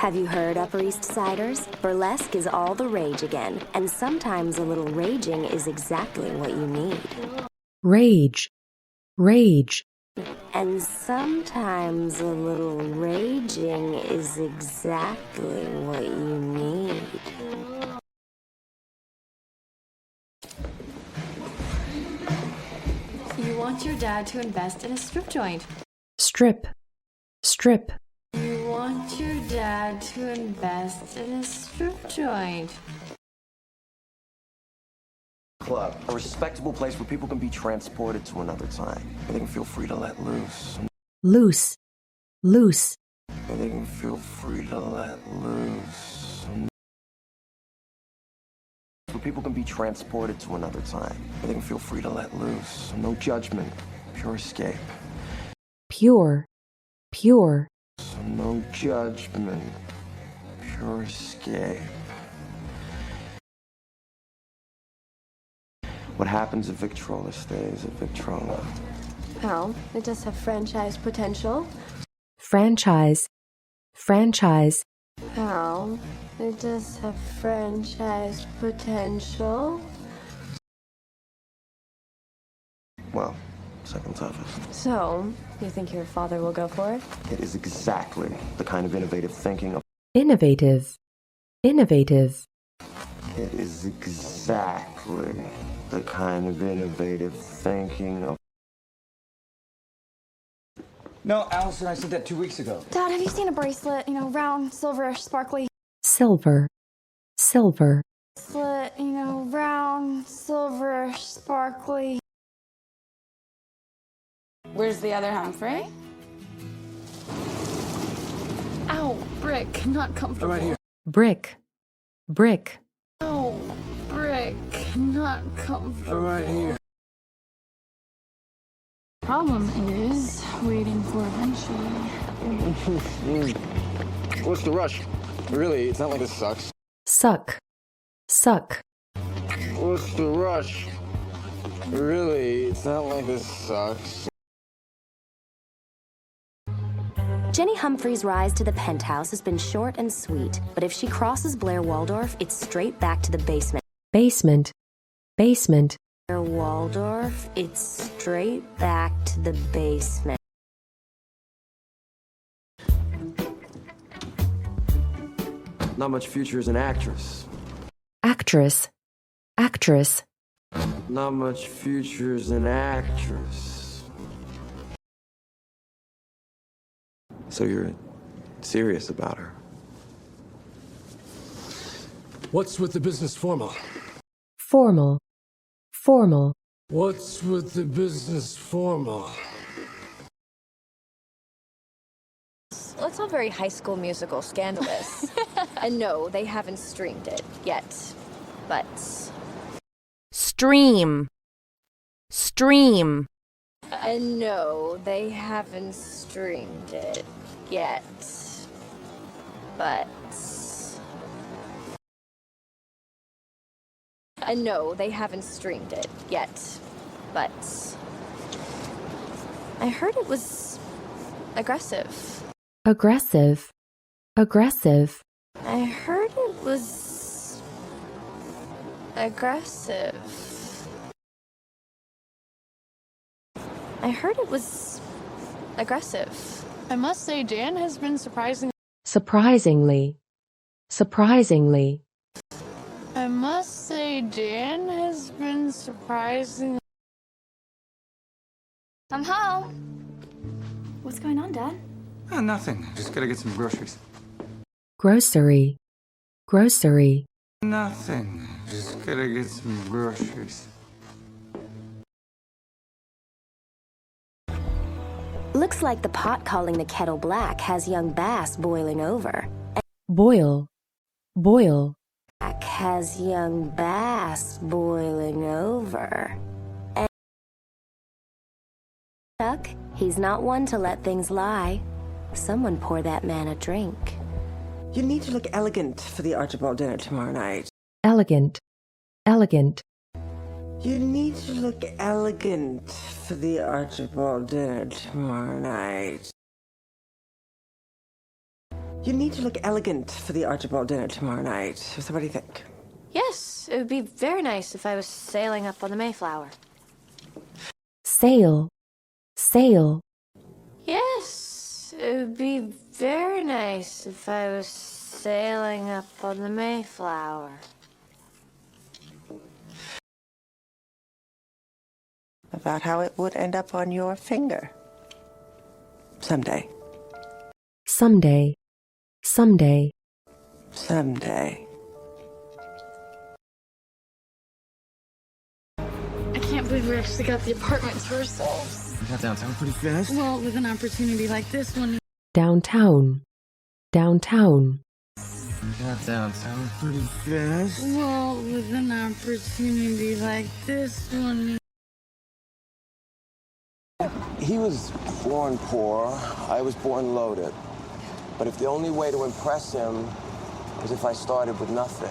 Have you heard, Upper East Siders? Burlesque is all the rage again, and sometimes a little raging is exactly what you need. Rage, rage. And sometimes a little raging is exactly what you need. You want your dad to invest in a strip joint. Strip, strip. You want your dad to invest in a strip joint. Club, a respectable place where people can be transported to another time. Where they can feel free to let loose. Loose, loose. Where they can feel free to let loose. Where people can be transported to another time. Where they can feel free to let loose. No judgment, pure escape. Pure, pure. So no judgment, pure escape. What happens if Victrola stays at Victrola? Well, it does have franchise potential. Franchise, franchise. Well, it does have franchise potential. Well, second toughest. So, you think your father will go for it? It is exactly the kind of innovative thinking of... Innovative, innovative. It is exactly the kind of innovative thinking of... No, Allison, I said that 2 weeks ago. Dad, have you seen a bracelet? You know, round, silverish, sparkly. Silver, silver. Bracelet, you know, round, silverish, sparkly. Where's the other Humphrey? Ow, brick, not comfortable. Right here. Brick, brick. Ow, brick, not comfortable. Right here. Problem is waiting for eventually. What's the rush? Really, it's not like this sucks. Suck, suck. What's the rush? Really, it's not like this sucks. Jenny Humphrey's rise to the penthouse has been short and sweet, but if she crosses Blair Waldorf, it's straight back to the basement. Basement, basement. Blair Waldorf, it's straight back to the basement. Not much future as an actress. Actress, actress. Not much future as an actress. So you're serious about her? What's with the business formal? Formal, formal. What's with the business formal? It's all very High School Musical scandalous. And no, they haven't streamed it yet. But... Stream, stream. And no, they haven't streamed it yet. But... And no, they haven't streamed it yet. But... I heard it was... aggressive. Aggressive, aggressive. I heard it was... aggressive. I heard it was... aggressive. I must say, Dan has been surprising. Surprisingly, surprisingly. I must say, Dan has been surprising. I'm home. What's going on, Dad? Oh, nothing. Just gotta get some groceries. Grocery, grocery. Nothing. Just gotta get some groceries. Looks like the pot calling the kettle black has young bass boiling over. Boil, boil. Black has young bass boiling over. And Chuck, he's not one to let things lie. Someone pour that man a drink. You need to look elegant for the Archibald dinner tomorrow night. Elegant, elegant. You need to look elegant for the Archibald dinner tomorrow night. You need to look elegant for the Archibald dinner tomorrow night. So what do you think? Yes, it would be very nice if I was sailing up on the Mayflower. Sail, sail, Yes, it would be very nice if I was sailing up on the Mayflower. About how it would end up on your finger. Someday. someday, someday. Someday. I can't believe we actually got the apartment to ourselves. You got downtown pretty fast. Well, with an opportunity like this one. Downtown, downtown. You got downtown pretty fast. Well, with an opportunity like this one. He was born poor. I was born loaded. But if the only way to impress him was if I started with nothing.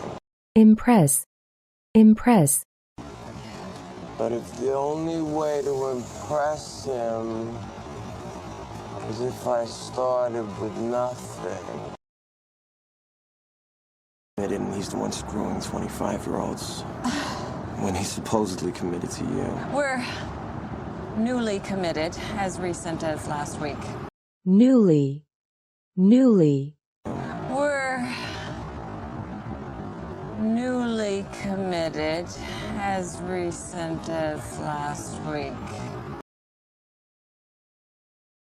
Impress, impress. But if the only way to impress him was if I started with nothing. And he's the one screwing 25-year-olds when he's supposedly committed to you. We're newly committed, as recent as last week. Newly, newly. We're newly committed, as recent as last week.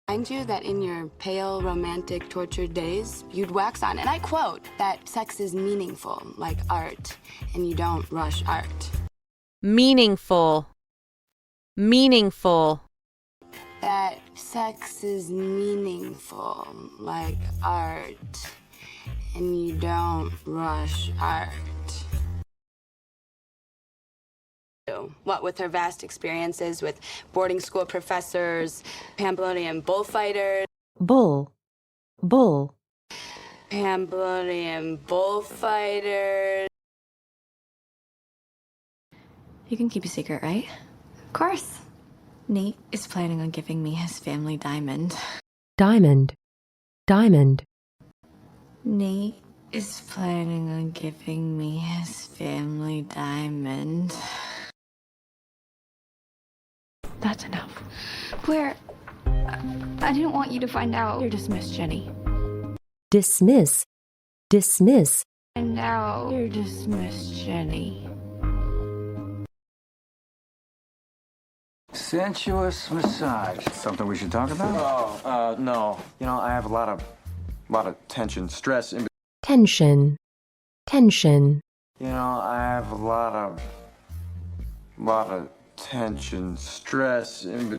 Remind you that in your pale, romantic, tortured days, you'd wax on, and I quote, that sex is meaningful, like art, and you don't rush art. Meaningful. Meaningful. That sex is meaningful, like art, and you don't rush art. What with her vast experiences with boarding school professors, Pamplonian bullfighters. Bull, bull. Pamplonian bullfighters. You can keep a secret, right? Of course. Nate is planning on giving me his family diamond. Diamond, diamond. Nate is planning on giving me his family diamond. That's enough. Blair, I didn't want you to find out. You're dismissed, Jenny. Dismiss, dismiss. And now You're dismissed, Jenny. Sensuous massage. Something we should talk about? Oh, no. You know, I have a lot of tension, stress. Tension, tension. You know, I have a lot of tension, stress. No.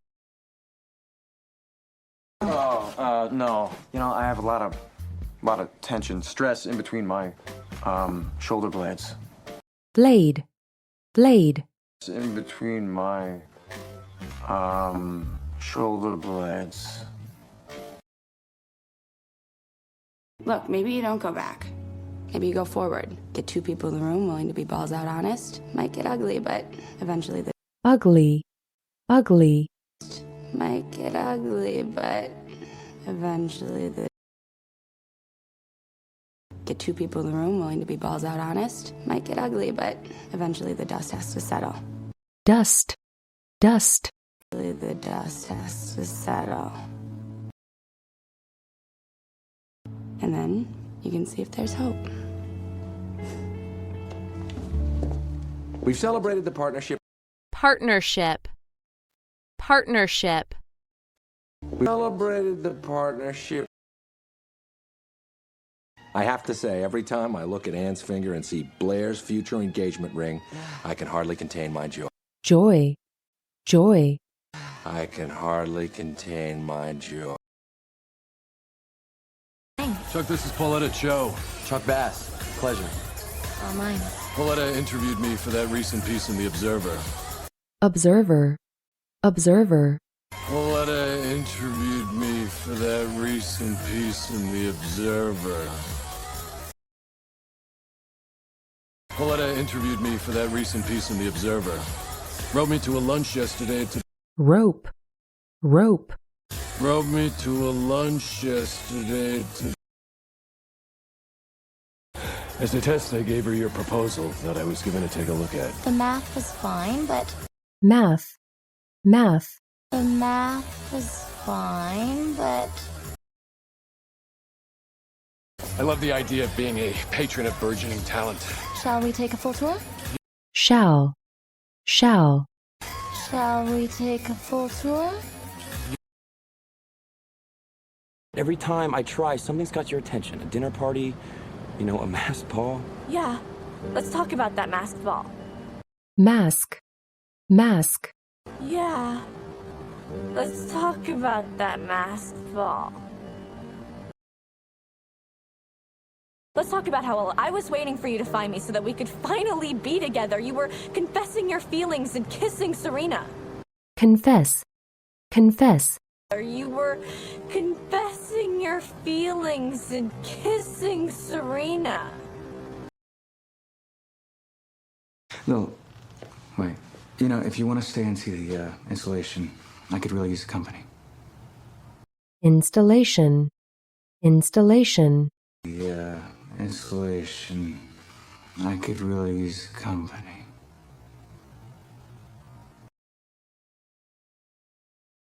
You know, I have a lot of tension, stress in between my shoulder blades. Blade, blade. In between my shoulder blades. Look, maybe you don't go back. Maybe you go forward. Get two people in the room willing to be balls out honest. Might get ugly, but eventually the Ugly, ugly. might get ugly, but eventually the get two people in the room willing to be balls out honest. Might get ugly, but eventually the dust has to settle. Dust, dust. The dust has to settle. And then you can see if there's hope. We've celebrated the partnership. Partnership. Partnership. We celebrated the partnership. I have to say, every time I look at Anne's finger and see Blair's future engagement ring, I can hardly contain my joy. Joy, joy. I can hardly contain my joy. Chuck, this is Pauletta Cho. Chuck Bass, pleasure. All mine. Pauletta interviewed me for that recent piece in The Observer. Observer, observer. Pauletta interviewed me for that recent piece in The Observer. Pauletta interviewed me for that recent piece in The Observer. Wrote me to a lunch yesterday to... Rope, rope. Wrote me to a lunch yesterday to... As a test, I gave her your proposal that I was given to take a look at. The math was fine, but math, math, the math was fine, but I love the idea of being a patron of burgeoning talent. shall we take a full tour? shall, Shall we take a full tour? Every time I try, something's got your attention. A dinner party, you know, a masked ball. Yeah, let's talk about that masked ball. mask, mask, Yeah, let's talk about that masked ball. Let's talk about how I was waiting for you to find me so that we could finally be together. You were confessing your feelings and kissing Serena. confess, confess, You were confessing your feelings and kissing Serena. No, wait. You know, if you want to stay and see the installation, I could really use the company. installation, installation, The installation, I could really use the company.